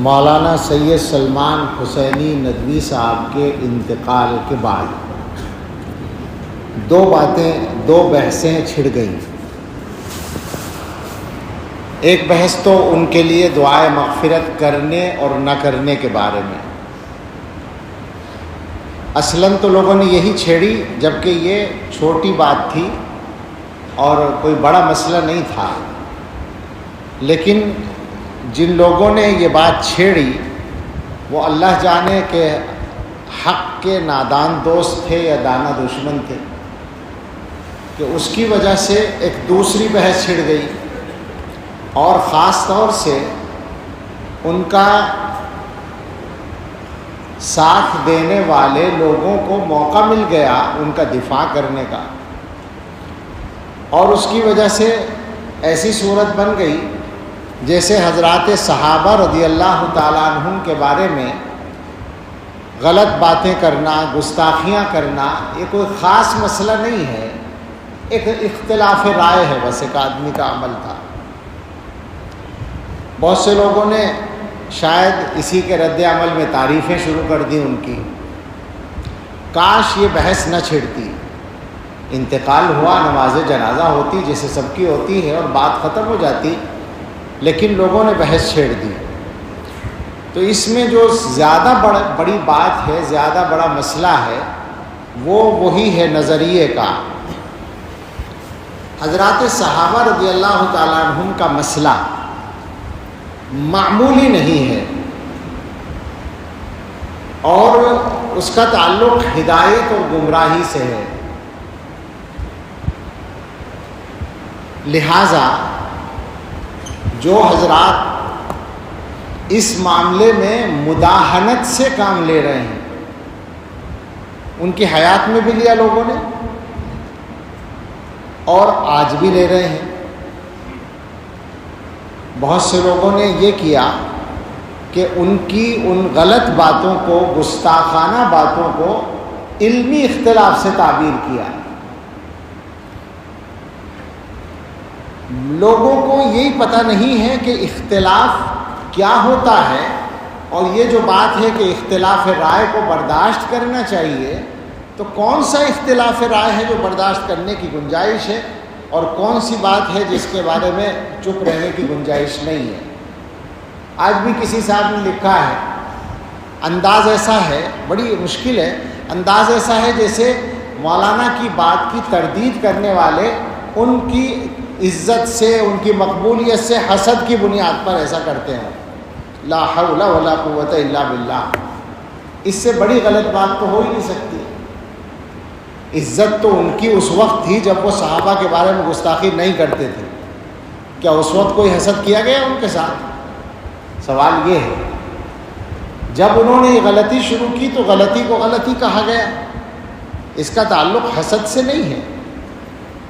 مولانا سید سلمان حسینی ندوی صاحب کے انتقال کے بعد دو بحثیں چھڑ گئیں۔ ایک بحث تو ان کے لیے دعائے مغفرت کرنے اور نہ کرنے کے بارے میں۔ اصلاً تو لوگوں نے یہی چھیڑی جبکہ یہ چھوٹی بات تھی اور کوئی بڑا مسئلہ نہیں تھا، لیکن جن لوگوں نے یہ بات چھیڑی وہ اللہ جانے کہ حق کے نادان دوست تھے یا دانا دشمن تھے، کہ اس کی وجہ سے ایک دوسری بحث چھڑ گئی، اور خاص طور سے ان کا ساتھ دینے والے لوگوں کو موقع مل گیا ان کا دفاع کرنے کا، اور اس کی وجہ سے ایسی صورت بن گئی جیسے حضرات صحابہ رضی اللہ تعالیٰ عنہم کے بارے میں غلط باتیں کرنا، گستاخیاں کرنا یہ کوئی خاص مسئلہ نہیں ہے، ایک اختلاف رائے ہے، بس ایک آدمی کا عمل تھا۔ بہت سے لوگوں نے شاید اسی کے رد عمل میں تعریفیں شروع کر دی ان کی، کاش یہ بحث نہ چھڑتی، انتقال ہوا، نماز جنازہ ہوتی جیسے سب کی ہوتی ہے اور بات ختم ہو جاتی، لیکن لوگوں نے بحث چھیڑ دی۔ تو اس میں جو زیادہ بڑی بات ہے، زیادہ بڑا مسئلہ ہے، وہی ہے نظریے کا۔ حضرات صحابہ رضی اللہ تعالیٰ عنہم کا مسئلہ معمولی نہیں ہے، اور اس کا تعلق ہدایت اور گمراہی سے ہے، لہٰذا جو حضرات اس معاملے میں مداہنت سے کام لے رہے ہیں، ان کی حیات میں بھی لیا لوگوں نے اور آج بھی لے رہے ہیں۔ بہت سے لوگوں نے یہ کیا کہ ان کی ان غلط باتوں کو، گستاخانہ باتوں کو علمی اختلاف سے تعبیر کیا۔ لوگوں کو یہی پتہ نہیں ہے کہ اختلاف کیا ہوتا ہے، اور یہ جو بات ہے کہ اختلاف رائے کو برداشت کرنا چاہیے، تو کون سا اختلاف رائے ہے جو برداشت کرنے کی گنجائش ہے، اور کون سی بات ہے جس کے بارے میں چپ رہنے کی گنجائش نہیں ہے۔ آج بھی کسی صاحب نے لکھا ہے، انداز ایسا ہے، بڑی مشکل ہے، انداز ایسا ہے جیسے مولانا کی بات کی تردید کرنے والے ان کی عزت سے، ان کی مقبولیت سے حسد کی بنیاد پر ایسا کرتے ہیں۔ لا حول ولا قوت الا باللہ، اس سے بڑی غلط بات تو ہو ہی نہیں سکتی۔ عزت تو ان کی اس وقت تھی جب وہ صحابہ کے بارے میں گستاخی نہیں کرتے تھے، کیا اس وقت کوئی حسد کیا گیا ان کے ساتھ؟ سوال یہ ہے، جب انہوں نے یہ غلطی شروع کی تو غلطی کو غلطی کہا گیا، اس کا تعلق حسد سے نہیں ہے،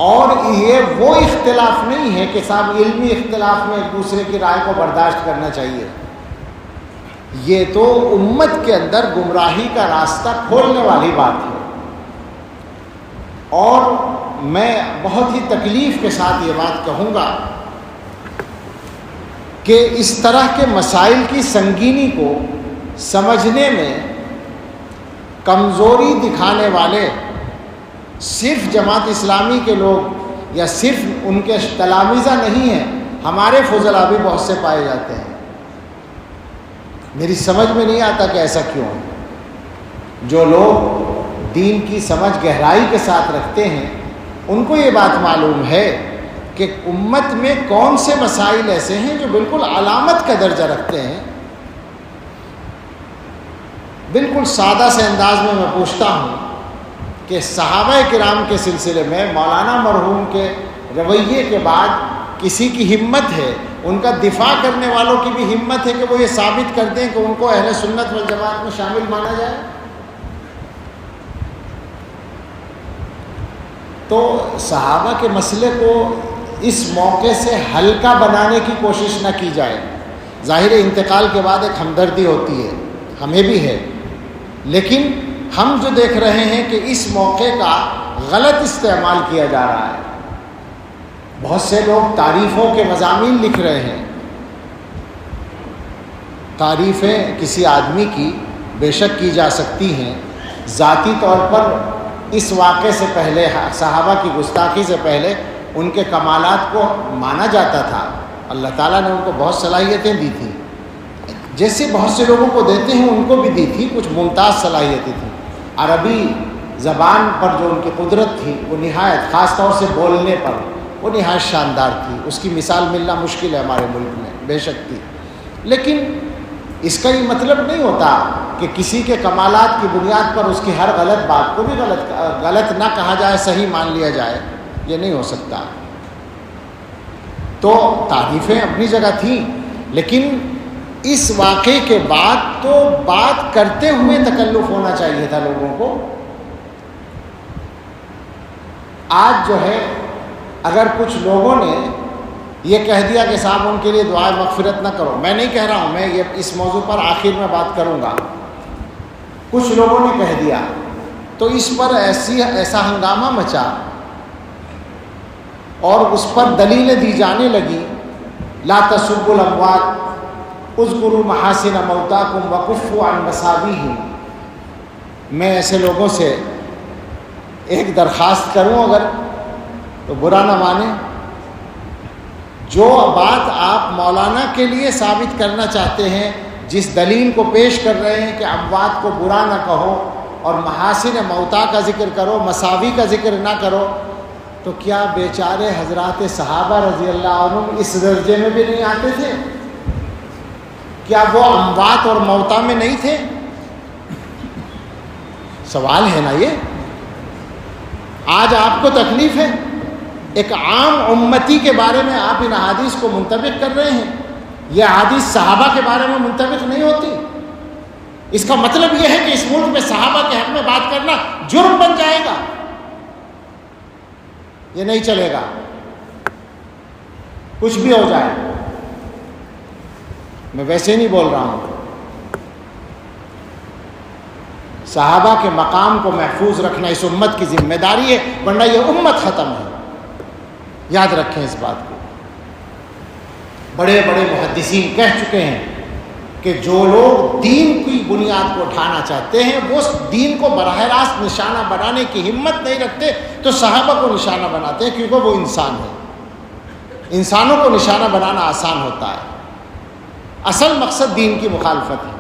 اور یہ وہ اختلاف نہیں ہے کہ صاحب علمی اختلاف میں ایک دوسرے کی رائے کو برداشت کرنا چاہیے، یہ تو امت کے اندر گمراہی کا راستہ کھولنے والی بات ہے۔ اور میں بہت ہی تکلیف کے ساتھ یہ بات کہوں گا کہ اس طرح کے مسائل کی سنگینی کو سمجھنے میں کمزوری دکھانے والے صرف جماعت اسلامی کے لوگ یا صرف ان کے تلامذہ نہیں ہیں، ہمارے فضلاء بھی بہت سے پائے جاتے ہیں۔ میری سمجھ میں نہیں آتا کہ ایسا کیوں ہے۔ جو لوگ دین کی سمجھ گہرائی کے ساتھ رکھتے ہیں ان کو یہ بات معلوم ہے کہ امت میں کون سے مسائل ایسے ہیں جو بالکل علامت کا درجہ رکھتے ہیں۔ بالکل سادہ سے انداز میں پوچھتا ہوں کہ صحابہ کرام کے سلسلے میں مولانا مرحوم کے رویے کے بعد کسی کی ہمت ہے، ان کا دفاع کرنے والوں کی بھی ہمت ہے کہ وہ یہ ثابت کر دیں کہ ان کو اہل سنت والجماعت میں شامل مانا جائے؟ تو صحابہ کے مسئلے کو اس موقع سے ہلکا بنانے کی کوشش نہ کی جائے۔ ظاہر انتقال کے بعد ایک ہمدردی ہوتی ہے، ہمیں بھی ہے، لیکن ہم جو دیکھ رہے ہیں کہ اس موقع کا غلط استعمال کیا جا رہا ہے۔ بہت سے لوگ تعریفوں کے مضامین لکھ رہے ہیں، تعریفیں کسی آدمی کی بے شک کی جا سکتی ہیں، ذاتی طور پر اس واقعے سے پہلے، صحابہ کی گستاخی سے پہلے ان کے کمالات کو مانا جاتا تھا۔ اللہ تعالیٰ نے ان کو بہت صلاحیتیں دی تھیں، جیسے بہت سے لوگوں کو دیتے ہیں ان کو بھی دی تھی، کچھ ممتاز صلاحیتیں تھیں۔ عربی زبان پر جو ان کی قدرت تھی وہ نہایت، خاص طور سے بولنے پر وہ نہایت شاندار تھی، اس کی مثال ملنا مشکل ہے ہمارے ملک میں، بے شک تھی۔ لیکن اس کا یہ مطلب نہیں ہوتا کہ کسی کے کمالات کی بنیاد پر اس کی ہر غلط بات کو بھی غلط نہ کہا جائے، صحیح مان لیا جائے، یہ نہیں ہو سکتا۔ تو تعریفیں اپنی جگہ تھیں، لیکن اس واقعے کے بعد تو بات کرتے ہوئے تکلف ہونا چاہیے تھا لوگوں کو۔ آج جو ہے اگر کچھ لوگوں نے یہ کہہ دیا کہ صاحب ان کے لیے دعائے مغفرت نہ کرو، میں نہیں کہہ رہا ہوں، میں یہ اس موضوع پر آخر میں بات کروں گا، کچھ لوگوں نے کہہ دیا تو اس پر ایسا ہنگامہ مچا اور اس پر دلیلیں دی جانے لگی، لا تسبوا الاموات اذکروا محاسن موتاکم وکفوا عن مساویہم۔ میں ایسے لوگوں سے ایک درخواست کروں اگر تو برا نہ مانیں، جو بات آپ مولانا کے لیے ثابت کرنا چاہتے ہیں، جس دلیل کو پیش کر رہے ہیں کہ اموات کو برا نہ کہو اور محاسن موتا کا ذکر کرو، مساوی کا ذکر نہ کرو، تو کیا بیچارے حضرات صحابہ رضی اللہ عنہم اس درجے میں بھی نہیں آتے تھے؟ کیا وہ اموات اور موتا میں نہیں تھے؟ سوال ہے نا یہ۔ آج آپ کو تکلیف ہے، ایک عام امتی کے بارے میں آپ ان احادیث کو منطبق کر رہے ہیں، یہ احادیث صحابہ کے بارے میں منطبق نہیں ہوتی۔ اس کا مطلب یہ ہے کہ اس ملک میں صحابہ کے حق میں بات کرنا جرم بن جائے گا، یہ نہیں چلے گا، کچھ بھی ہو جائے۔ میں ویسے نہیں بول رہا ہوں، صحابہ کے مقام کو محفوظ رکھنا اس امت کی ذمہ داری ہے، ورنہ یہ امت ختم ہے، یاد رکھیں اس بات کو۔ بڑے بڑے محدثین کہہ چکے ہیں کہ جو لوگ دین کی بنیاد کو اٹھانا چاہتے ہیں وہ دین کو براہ راست نشانہ بنانے کی ہمت نہیں رکھتے، تو صحابہ کو نشانہ بناتے ہیں، کیونکہ وہ انسان ہیں، انسانوں کو نشانہ بنانا آسان ہوتا ہے۔ اصل مقصد دین کی مخالفت ہے،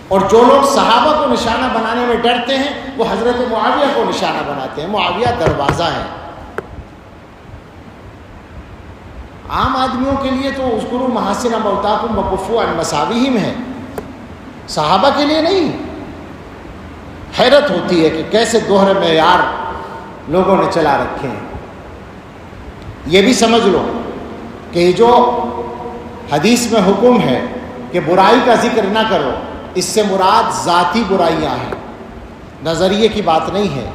اور جو لوگ صحابہ کو نشانہ بنانے میں ڈرتے ہیں وہ حضرت معاویہ کو نشانہ بناتے ہیں۔ معاویہ دروازہ ہے عام آدمیوں کے لیے، تو اذکروا محاسن موتاکم وکفوا عن مساویہم ہے، صحابہ کے لیے نہیں۔ حیرت ہوتی ہے کہ کیسے دوہرے معیار لوگوں نے چلا رکھے ہیں۔ یہ بھی سمجھ لو کہ یہ جو حدیث میں حکم ہے کہ برائی کا ذکر نہ کرو، اس سے مراد ذاتی برائیاں ہیں، نظریے کی بات نہیں ہے۔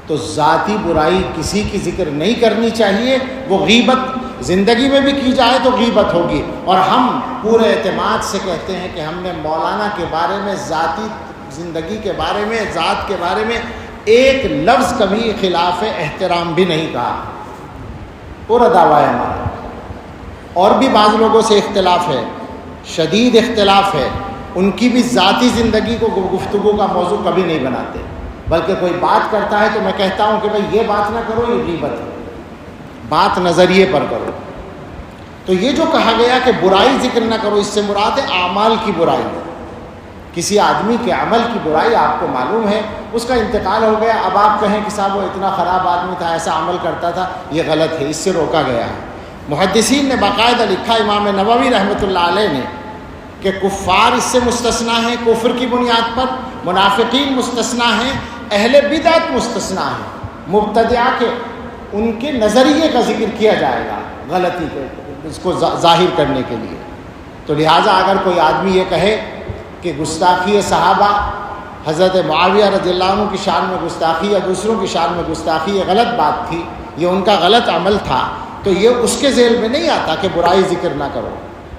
تو ذاتی برائی کسی کی ذکر نہیں کرنی چاہیے، وہ غیبت زندگی میں بھی کی جائے تو غیبت ہوگی۔ اور ہم پورے اعتماد سے کہتے ہیں کہ ہم نے مولانا کے بارے میں، ذاتی زندگی کے بارے میں، ذات کے بارے میں ایک لفظ کبھی خلاف احترام بھی نہیں کہا، پورا دعویٰ ہے ہمارا۔ اور بھی بعض لوگوں سے اختلاف ہے، شدید اختلاف ہے، ان کی بھی ذاتی زندگی کو گفتگو کا موضوع کبھی نہیں بناتے، بلکہ کوئی بات کرتا ہے تو میں کہتا ہوں کہ بھائی یہ بات نہ کرو، یہ غیبت ہے، بات نظریے پر کرو۔ تو یہ جو کہا گیا کہ برائی ذکر نہ کرو، اس سے مراد ہے اعمال کی برائی ہے۔ کسی آدمی کے عمل کی برائی آپ کو معلوم ہے، اس کا انتقال ہو گیا، اب آپ کہیں کہ صاحب وہ اتنا خراب آدمی تھا، ایسا عمل کرتا تھا، یہ غلط ہے، اس سے روکا گیا ہے۔ محدثین نے باقاعدہ لکھا، امام نووی رحمۃ اللہ علیہ نے، کہ کفار اس سے مستثنا ہیں کفر کی بنیاد پر، منافقین مستثنا ہیں، اہل بدعت مستثنا ہیں، مبتدعہ کے ان کے نظریے کا ذکر کیا جائے گا غلطی کے، اس کو ظاہر کرنے کے لیے۔ تو لہٰذا اگر کوئی آدمی یہ کہے کہ گستاخی صحابہ، حضرت معاویہ رضی اللہ عنہ کی شان میں گستاخی یا دوسروں کی شان میں گستاخی، یہ غلط بات تھی، یہ ان کا غلط عمل تھا، تو یہ اس کے ذیل میں نہیں آتا کہ برائی ذکر نہ کرو۔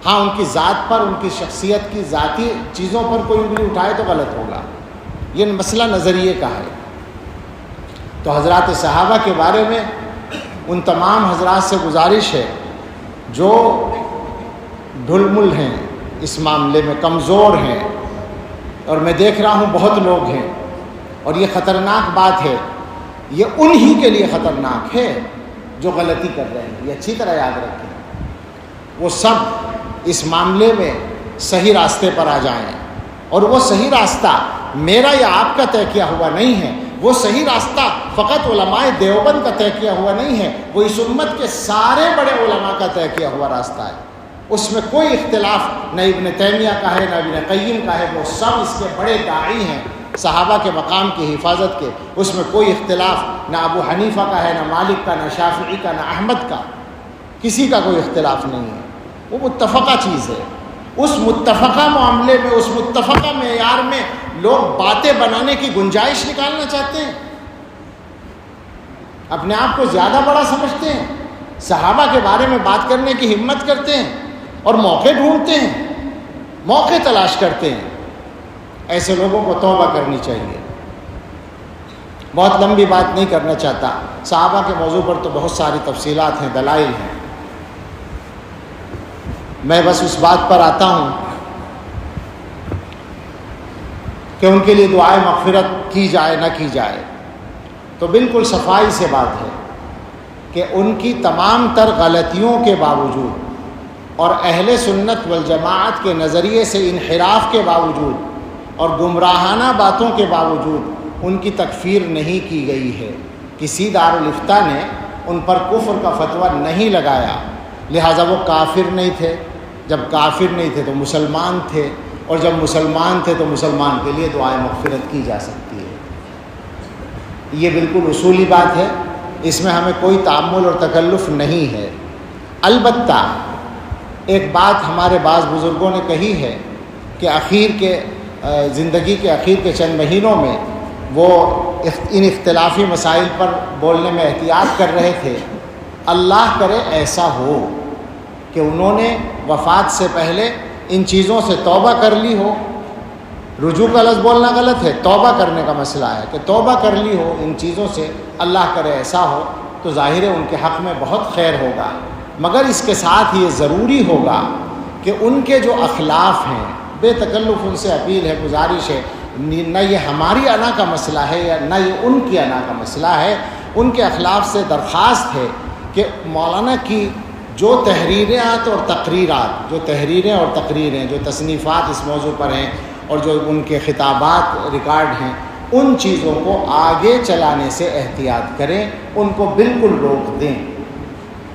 ہاں ان کی ذات پر، ان کی شخصیت کی ذاتی چیزوں پر کوئی انگلی اٹھائے تو غلط ہوگا، یہ مسئلہ نظریے کا ہے۔ تو حضرات صحابہ کے بارے میں ان تمام حضرات سے گزارش ہے جو ڈھل مل ہیں، اس معاملے میں کمزور ہیں، اور میں دیکھ رہا ہوں بہت لوگ ہیں، اور یہ خطرناک بات ہے، یہ انہی کے لیے خطرناک ہے جو غلطی کر رہے ہیں۔ یہ اچھی طرح یاد رکھیں، وہ سب اس معاملے میں صحیح راستے پر آ جائیں، اور وہ صحیح راستہ میرا یا آپ کا طے کیا ہوا نہیں ہے، وہ صحیح راستہ فقط علماء دیوبند کا طے کیا ہوا نہیں ہے، وہ اس امت کے سارے بڑے علماء کا طے کیا ہوا راستہ ہے۔ اس میں کوئی اختلاف نہ ابن تیمیہ کا ہے نہ ابن قیم کا ہے، وہ سب اس کے بڑے داعی ہیں صحابہ کے مقام کی حفاظت کے۔ اس میں کوئی اختلاف نہ ابو حنیفہ کا ہے، نہ مالک کا، نہ شافعی کا، نہ احمد کا، کسی کا کوئی اختلاف نہیں ہے، وہ متفقہ چیز ہے۔ اس متفقہ معاملے میں، اس متفقہ معیار میں لوگ باتیں بنانے کی گنجائش نکالنا چاہتے ہیں، اپنے آپ کو زیادہ بڑا سمجھتے ہیں، صحابہ کے بارے میں بات کرنے کی ہمت کرتے ہیں، اور موقع ڈھونڈتے ہیں، موقع تلاش کرتے ہیں۔ ایسے لوگوں کو توبہ کرنی چاہیے۔ بہت لمبی بات نہیں کرنا چاہتا، صحابہ کے موضوع پر تو بہت ساری تفصیلات ہیں، دلائل ہیں، میں بس اس بات پر آتا ہوں کہ ان کے لیے دعائے مغفرت کی جائے نہ کی جائے، تو بالکل صفائی سے بات ہے کہ ان کی تمام تر غلطیوں کے باوجود اور اہل سنت والجماعت کے نظریے سے انحراف کے باوجود اور گمراہانہ باتوں کے باوجود ان کی تکفیر نہیں کی گئی ہے۔ کسی دارالافتاء نے ان پر کفر کا فتویٰ نہیں لگایا، لہٰذا وہ کافر نہیں تھے۔ جب کافر نہیں تھے تو مسلمان تھے، اور جب مسلمان تھے تو مسلمان کے لیے دعائے مغفرت کی جا سکتی ہے۔ یہ بالکل اصولی بات ہے، اس میں ہمیں کوئی تعمل اور تکلف نہیں ہے۔ البتہ ایک بات ہمارے بعض بزرگوں نے کہی ہے کہ زندگی کے اخیر کے چند مہینوں میں وہ ان اختلافی مسائل پر بولنے میں احتیاط کر رہے تھے۔ اللہ کرے ایسا ہو کہ انہوں نے وفات سے پہلے ان چیزوں سے توبہ کر لی ہو۔ رجوع کا لفظ بولنا غلط ہے، توبہ کرنے کا مسئلہ ہے کہ توبہ کر لی ہو ان چیزوں سے، اللہ کرے ایسا ہو، تو ظاہر ہے ان کے حق میں بہت خیر ہوگا۔ مگر اس کے ساتھ یہ ضروری ہوگا کہ ان کے جو اخلاف ہیں، بے تکلف ان سے اپیل ہے، گزارش ہے، نہ یہ ہماری انا کا مسئلہ ہے یا نہ یہ ان کی انا کا مسئلہ ہے، ان کے اخلاف سے درخواست ہے کہ مولانا کی جو تحریرات اور تقریرات، جو تحریریں اور تقریریں، جو تصنیفات اس موضوع پر ہیں اور جو ان کے خطابات ریکارڈ ہیں، ان چیزوں کو آگے چلانے سے احتیاط کریں، ان کو بالکل روک دیں۔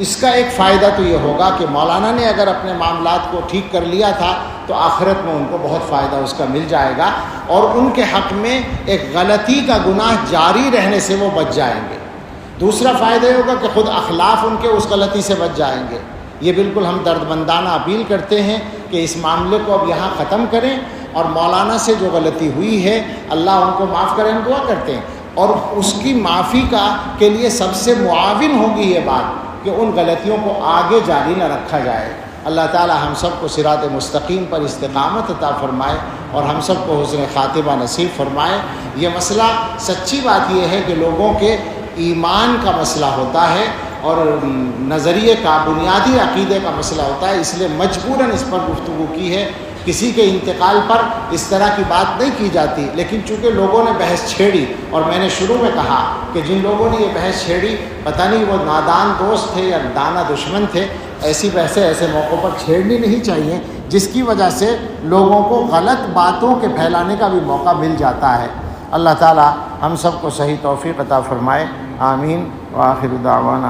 اس کا ایک فائدہ تو یہ ہوگا کہ مولانا نے اگر اپنے معاملات کو ٹھیک کر لیا تھا تو آخرت میں ان کو بہت فائدہ اس کا مل جائے گا، اور ان کے حق میں ایک غلطی کا گناہ جاری رہنے سے وہ بچ جائیں گے۔ دوسرا فائدہ یہ ہوگا کہ خود اخلاف ان کے اس غلطی سے بچ جائیں گے۔ یہ بالکل ہم دردمندانہ اپیل کرتے ہیں کہ اس معاملے کو اب یہاں ختم کریں، اور مولانا سے جو غلطی ہوئی ہے اللہ ان کو معاف کریں، ہم دعا کرتے ہیں، اور اس کی معافی کے لیے سب سے معاون ہوگی یہ بات کہ ان غلطیوں کو آگے جاری نہ رکھا جائے۔ اللہ تعالی ہم سب کو صراط مستقیم پر استقامت عطا فرمائے، اور ہم سب کو حسن خاتمہ نصیب فرمائے۔ یہ مسئلہ سچی بات یہ ہے کہ لوگوں کے ایمان کا مسئلہ ہوتا ہے اور نظریے کا، بنیادی عقیدے کا مسئلہ ہوتا ہے، اس لیے مجبوراً اس پر گفتگو کی ہے۔ کسی کے انتقال پر اس طرح کی بات نہیں کی جاتی، لیکن چونکہ لوگوں نے بحث چھیڑی، اور میں نے شروع میں کہا کہ جن لوگوں نے یہ بحث چھیڑی پتہ نہیں وہ نادان دوست تھے یا دانا دشمن تھے، ایسی بحثیں ایسے موقعوں پر چھیڑنی نہیں چاہیے جس کی وجہ سے لوگوں کو غلط باتوں کے پھیلانے کا بھی موقع مل جاتا ہے۔ اللہ تعالی ہم سب کو صحیح توفیق عطا فرمائے، آمین، وآخر دعوانا